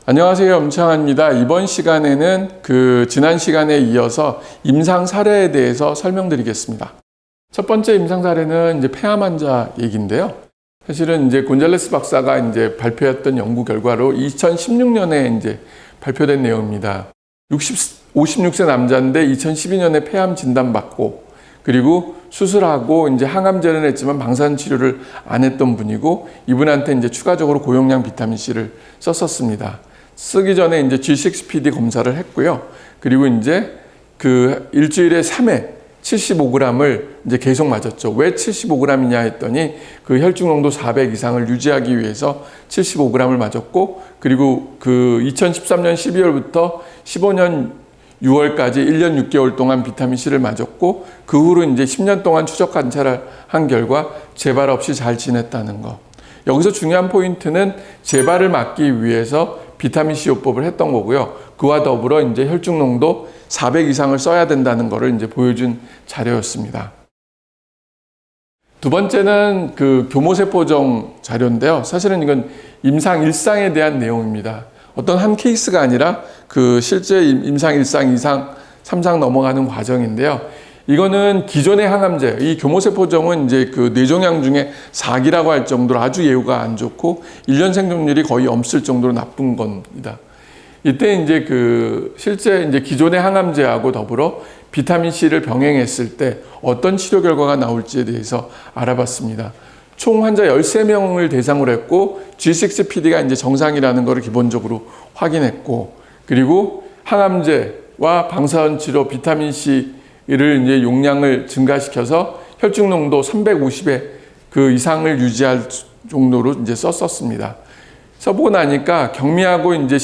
안녕하세요. 엄창환입니다. 이번 시간에는 지난 시간에 이어서 임상 사례에 대해서 설명드리겠습니다. 첫 번째 임상 사례는 이제 폐암 환자 얘기인데요. 사실은 이제 곤잘레스 박사가 이제 발표했던 연구 결과로 2016년에 이제 발표된 내용입니다. 56세 남자인데 2012년에 폐암 진단받고 그리고 수술하고 이제 항암제는 했지만 방사선 치료를 안 했던 분이고 이분한테 이제 추가적으로 고용량 비타민 C를 썼었습니다. 쓰기 전에 이제 G6PD 검사를 했고요. 그리고 이제 일주일에 3회 75g을 이제 계속 맞았죠. 왜 75g이냐 했더니 혈중 농도 400 이상을 유지하기 위해서 75g을 맞았고, 그리고 2013년 12월부터 15년 6월까지 1년 6개월 동안 비타민 C를 맞았고, 그 후로 이제 10년 동안 추적 관찰을 한 결과 재발 없이 잘 지냈다는 거. 여기서 중요한 포인트는 재발을 막기 위해서 비타민 C 요법을 했던 거고요. 그와 더불어 이제 혈중 농도 400 이상을 써야 된다는 것을 이제 보여준 자료였습니다. 두 번째는 교모세포종 자료인데요. 사실은 이건 임상 일상에 대한 내용입니다. 어떤 한 케이스가 아니라 실제 임상 1상, 2상, 3상 넘어가는 과정인데요. 이거는 기존의 항암제, 이 교모세포종은 이제 뇌종양 중에 4기라고 할 정도로 아주 예후가 안 좋고 1년 생존율이 거의 없을 정도로 나쁜 겁니다. 이때 이제 실제 이제 기존의 항암제하고 더불어 비타민 C를 병행했을 때 어떤 치료 결과가 나올지에 대해서 알아봤습니다. 총 환자 13명을 대상으로 했고 G6PD가 이제 정상이라는 것을 기본적으로 확인했고, 그리고 항암제와 방사선 치료 비타민 C를 이제 용량을 증가시켜서 혈중 농도 350의 이상을 유지할 정도로 이제 썼었습니다. 써보고 나니까 경미하고 이제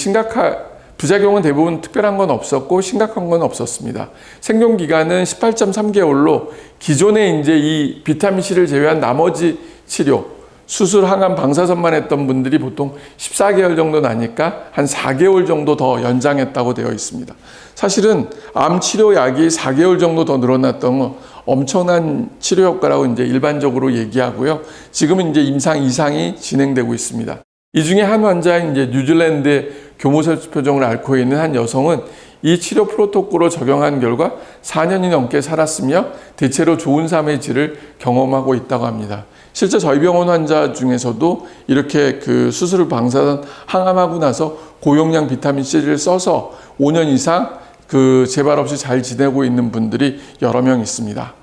부작용은 대부분 특별한 건 없었고 심각한 건 없었습니다. 생존 기간은 18.3개월로 기존에 이제 이 비타민 C를 제외한 나머지 치료, 수술, 항암, 방사선만 했던 분들이 보통 14개월 정도 나니까 한 4개월 정도 더 연장했다고 되어 있습니다. 사실은 암 치료약이 4개월 정도 더 늘어났던 건 엄청난 치료 효과라고 이제 일반적으로 얘기하고요. 지금은 이제 임상 2상이 진행되고 있습니다. 이 중에 한 환자인 이제 뉴질랜드의 교모세포종을 앓고 있는 한 여성은 이 치료 프로토콜을 적용한 결과 4년이 넘게 살았으며 대체로 좋은 삶의 질을 경험하고 있다고 합니다. 실제 저희 병원 환자 중에서도 이렇게 수술 방사선 항암하고 나서 고용량 비타민 C를 써서 5년 이상 재발 없이 잘 지내고 있는 분들이 여러 명 있습니다.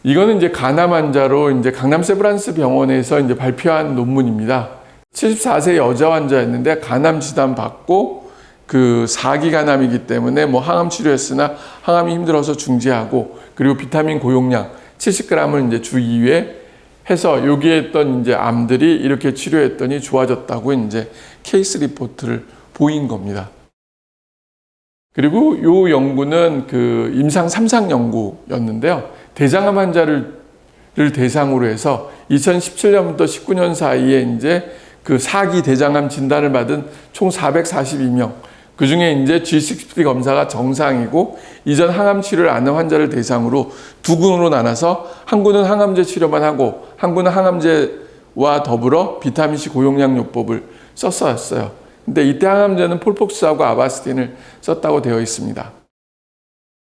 이거는 이제 간암 환자로 이제 강남 세브란스 병원에서 이제 발표한 논문입니다. 74세 여자 환자였는데 간암 진단 받고 4기 간암이기 때문에 항암 치료했으나 항암이 힘들어서 중지하고, 그리고 비타민 고용량 70g을 이제 주 2회 해서 여기에 있던 이제 암들이 이렇게 치료했더니 좋아졌다고 이제 케이스 리포트를 보인 겁니다. 그리고 이 연구는 임상 3상 연구였는데요. 대장암 환자를 대상으로 해서 2017년부터 19년 사이에 이제 4기 대장암 진단을 받은 총 442명, 그 중에 이제 G6PD 검사가 정상이고 이전 항암 치료를 안 한 환자를 대상으로 두 군으로 나눠서 한 군은 항암제 치료만 하고 한 군은 항암제와 더불어 비타민 C 고용량 요법을 썼어요. 근데 이때 항암제는 폴폭스하고 아바스틴을 썼다고 되어 있습니다.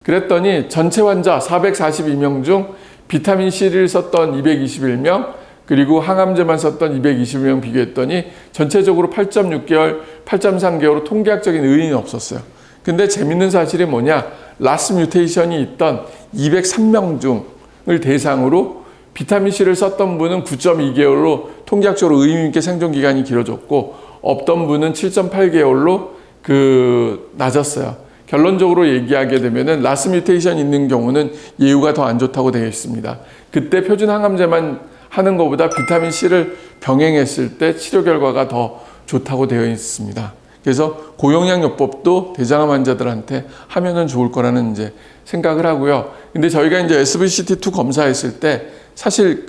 그랬더니 전체 환자 442명 중 비타민 C를 썼던 221명, 그리고 항암제만 썼던 220명 비교했더니 전체적으로 8.6개월, 8.3개월로 통계학적인 의의는 없었어요. 근데 재밌는 사실이 뭐냐? 라스 뮤테이션이 있던 203명 중을 대상으로 비타민 C를 썼던 분은 9.2개월로 통계학적으로 의미 있게 생존 기간이 길어졌고, 없던 분은 7.8개월로 낮았어요. 결론적으로 얘기하게 되면은 라스 뮤테이션 있는 경우는 예후가 더 안 좋다고 되어 있습니다. 그때 표준 항암제만 하는 것보다 비타민 C를 병행했을 때 치료 결과가 더 좋다고 되어 있습니다. 그래서 고용량 요법도 대장암 환자들한테 하면은 좋을 거라는 이제 생각을 하고요. 근데 저희가 이제 SVCT2 검사했을 때 사실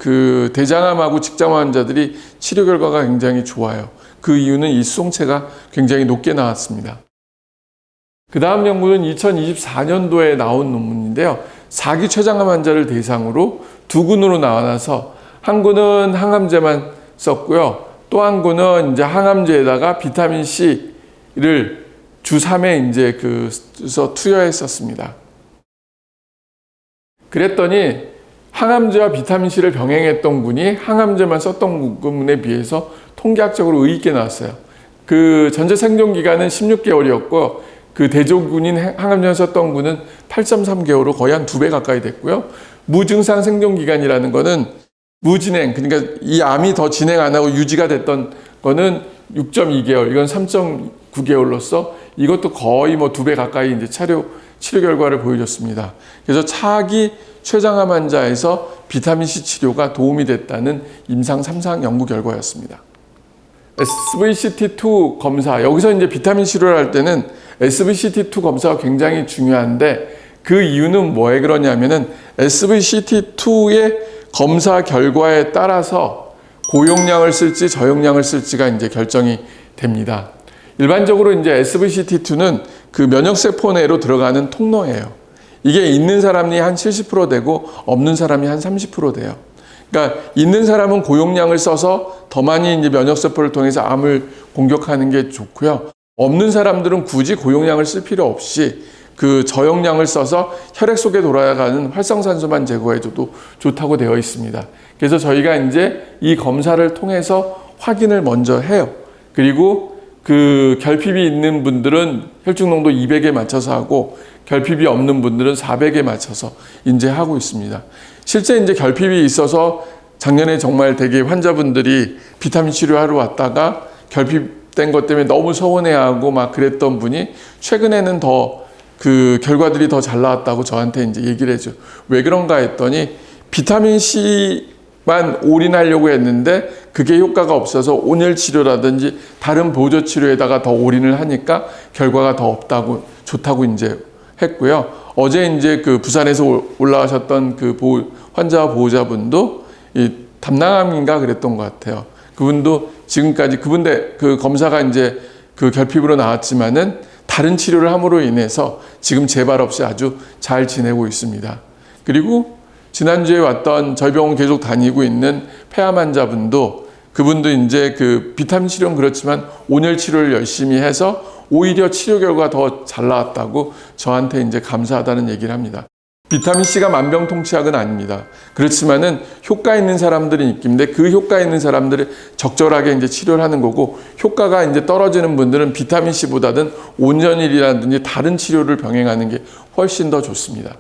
대장암하고 직장암 환자들이 치료 결과가 굉장히 좋아요. 그 이유는 이 수송체가 굉장히 높게 나왔습니다. 그 다음 연구는 2024년도에 나온 논문인데요. 4기 췌장암 환자를 대상으로 두 군으로 나눠서 한 군은 항암제만 썼고요. 또 한 군은 이제 항암제에다가 비타민 C 주 3회 이제 그래서 투여했었습니다. 그랬더니 항암제와 비타민C를 병행했던 분이 항암제만 썼던 분에 비해서 통계학적으로 의의 있게 나왔어요. 그 전체 생존 기간은 16개월이었고 그 대조군인 항암제만 썼던 분은 8.3개월로 거의 한 2배 가까이 됐고요. 무증상 생존 기간이라는 거는 무진행, 그러니까 이 암이 더 진행 안 하고 유지가 됐던 거는 6.2개월, 이건 3.9개월로서 이것도 거의 뭐 2배 가까이 이제 치료 결과를 보여줬습니다. 그래서 차기 췌장암 환자에서 비타민C 치료가 도움이 됐다는 임상 3상 연구 결과였습니다. SVCT2 검사, 여기서 이제 비타민 치료를 할 때는 SVCT2 검사가 굉장히 중요한데 그 이유는 뭐에 그러냐면은 SVCT2의 검사 결과에 따라서 고용량을 쓸지 저용량을 쓸지가 이제 결정이 됩니다. 일반적으로 이제 SVCT2는 그 면역세포 내로 들어가는 통로예요. 이게 있는 사람이 한 70% 되고 없는 사람이 한 30% 돼요. 그러니까 있는 사람은 고용량을 써서 더 많이 이제 면역세포를 통해서 암을 공격하는 게 좋고요. 없는 사람들은 굳이 고용량을 쓸 필요 없이 그 저용량을 써서 혈액 속에 돌아가는 활성산소만 제거해줘도 좋다고 되어 있습니다. 그래서 저희가 이제 이 검사를 통해서 확인을 먼저 해요. 그리고 그 결핍이 있는 분들은 혈중 농도 200에 맞춰서 하고 결핍이 없는 분들은 400에 맞춰서 이제 하고 있습니다. 실제 이제 결핍이 있어서 작년에 정말 되게 환자분들이 비타민 치료하러 왔다가 결핍된 것 때문에 너무 서운해하고 막 그랬던 분이 최근에는 더 그 결과들이 더 잘 나왔다고 저한테 이제 얘기를 해줘. 왜 그런가 했더니 비타민 C만 올인하려고 했는데 그게 효과가 없어서 온열 치료라든지 다른 보조 치료에다가 더 올인을 하니까 결과가 더 없다고 좋다고 이제 했고요. 어제 이제 그 부산에서 올라가셨던 그 환자 보호자분도 이 담낭암인가 그랬던 것 같아요. 그분도 지금까지 그분데 그 검사가 이제 그 결핍으로 나왔지만은 다른 치료를 함으로 인해서 지금 재발 없이 아주 잘 지내고 있습니다. 그리고 지난주에 왔던 저희 병원 계속 다니고 있는 폐암 환자분도 그분도 이제 그 비타민 치료는 그렇지만 온열 치료를 열심히 해서 오히려 치료 결과 더 잘 나왔다고 저한테 이제 감사하다는 얘기를 합니다. 비타민C가 만병통치약은 아닙니다. 그렇지만은 효과 있는 사람들이 있긴데 그 효과 있는 사람들을 적절하게 이제 치료를 하는 거고 효과가 이제 떨어지는 분들은 비타민C보다는 온전일이라든지 다른 치료를 병행하는 게 훨씬 더 좋습니다.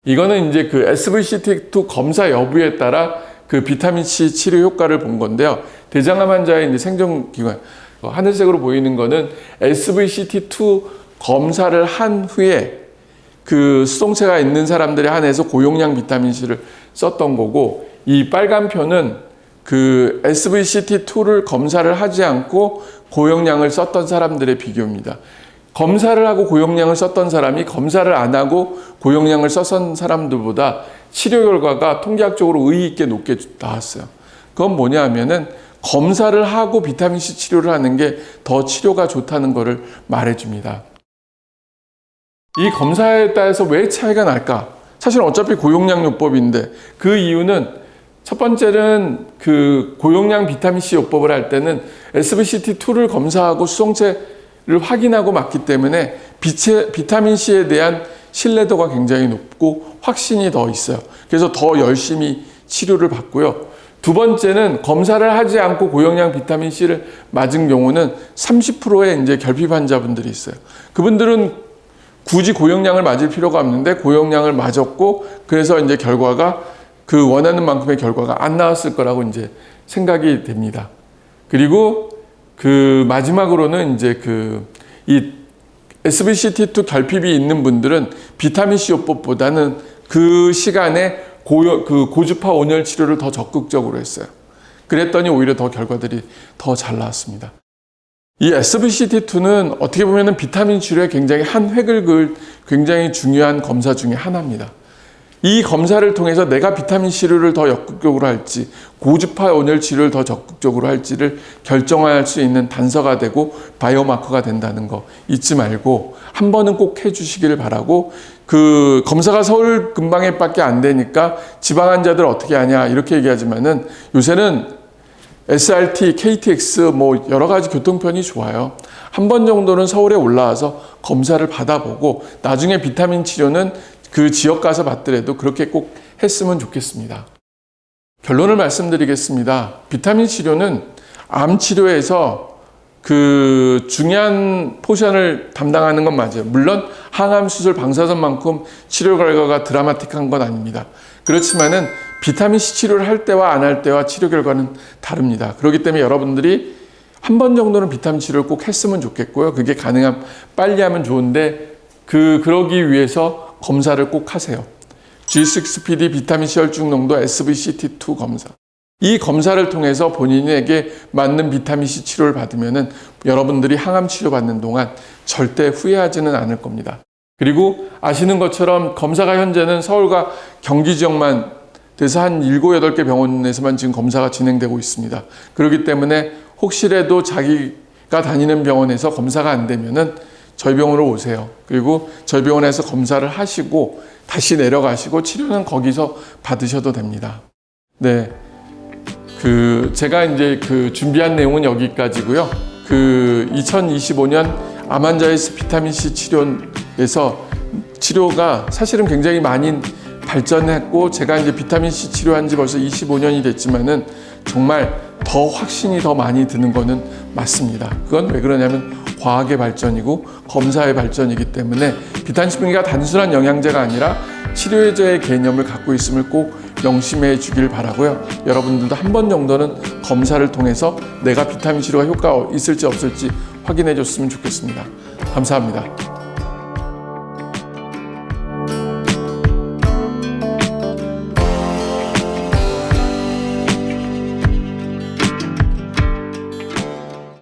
이거는 이제 그 SVCT2 검사 여부에 따라 그 비타민C 치료 효과를 본 건데요. 대장암 환자의 이제 생존 기간, 하늘색으로 보이는 거는 SVCT2 검사를 한 후에 그 수동체가 있는 사람들에 한해서 고용량 비타민C를 썼던 거고 이 빨간 표는 그 SVCT2를 검사를 하지 않고 고용량을 썼던 사람들의 비교입니다. 검사를 하고 고용량을 썼던 사람이 검사를 안 하고 고용량을 썼던 사람들보다 치료 결과가 통계학적으로 의의 있게 높게 나왔어요. 그건 뭐냐 하면은 검사를 하고 비타민C 치료를 하는 게 더 치료가 좋다는 것을 말해줍니다. 이 검사에 따라서 왜 차이가 날까? 사실 어차피 고용량요법인데 그 이유는 첫 번째는 그 고용량 비타민C 요법을 할 때는 SVCT2를 검사하고 수송체를 확인하고 맞기 때문에 비타민C에 대한 신뢰도가 굉장히 높고 확신이 더 있어요. 그래서 더 열심히 치료를 받고요. 두 번째는 검사를 하지 않고 고용량 비타민C를 맞은 경우는 30%의 이제 결핍 환자분들이 있어요. 그분들은 굳이 고용량을 맞을 필요가 없는데 고용량을 맞았고 그래서 이제 결과가 그 원하는 만큼의 결과가 안 나왔을 거라고 이제 생각이 됩니다. 그리고 그 마지막으로는 이제 이 SVCT2 결핍이 있는 분들은 비타민C 요법보다는 그 시간에 고주파 온열 치료를 더 적극적으로 했어요. 그랬더니 오히려 더 결과들이 더 잘 나왔습니다. 이 SVCT2는 어떻게 보면 비타민 치료에 굉장히 한 획을 그을 굉장히 중요한 검사 중에 하나입니다. 이 검사를 통해서 내가 비타민 치료를 더 적극적으로 할지 고주파 온열 치료를 더 적극적으로 할지를 결정할 수 있는 단서가 되고 바이오마커가 된다는 거 잊지 말고 한 번은 꼭 해주시기를 바라고 그 검사가 서울 근방에 밖에 안 되니까 지방 환자들 어떻게 하냐 이렇게 얘기하지만은 요새는 SRT, KTX 뭐 여러 가지 교통편이 좋아요. 한 번 정도는 서울에 올라와서 검사를 받아보고 나중에 비타민 치료는 그 지역 가서 받더라도 그렇게 꼭 했으면 좋겠습니다. 결론을 말씀드리겠습니다. 비타민 치료는 암 치료에서 그 중요한 포션을 담당하는 건 맞아요. 물론 항암 수술 방사선만큼 치료 결과가 드라마틱한 건 아닙니다. 그렇지만은 비타민C 치료를 할 때와 안 할 때와 치료 결과는 다릅니다. 그렇기 때문에 여러분들이 한 번 정도는 비타민 치료를 꼭 했으면 좋겠고요. 그게 가능하면 빨리 하면 좋은데 그러기 위해서 검사를 꼭 하세요. G6PD 비타민C 혈중 농도 SVCT2 검사. 이 검사를 통해서 본인에게 맞는 비타민C 치료를 받으면은 여러분들이 항암 치료 받는 동안 절대 후회하지는 않을 겁니다. 그리고 아시는 것처럼 검사가 현재는 서울과 경기 지역만 돼서 한 7, 8개 병원에서만 지금 검사가 진행되고 있습니다. 그렇기 때문에 혹시라도 자기가 다니는 병원에서 검사가 안 되면은 저희 병원으로 오세요. 그리고 저희 병원에서 검사를 하시고 다시 내려가시고 치료는 거기서 받으셔도 됩니다. 네. 제가 이제 준비한 내용은 여기까지고요. 2025년 암 환자의 비타민C 치료에서 치료가 사실은 굉장히 많이 발전했고 제가 이제 비타민C 치료한 지 벌써 25년이 됐지만은 정말 더 확신이 더 많이 드는 거는 맞습니다. 그건 왜 그러냐면 과학의 발전이고 검사의 발전이기 때문에 비타민C가 단순한 영양제가 아니라 치료제의 개념을 갖고 있음을 꼭 명심해 주길 바라고요. 여러분들도 한 번 정도는 검사를 통해서 내가 비타민 치료가 효과가 있을지 없을지 확인해 줬으면 좋겠습니다. 감사합니다.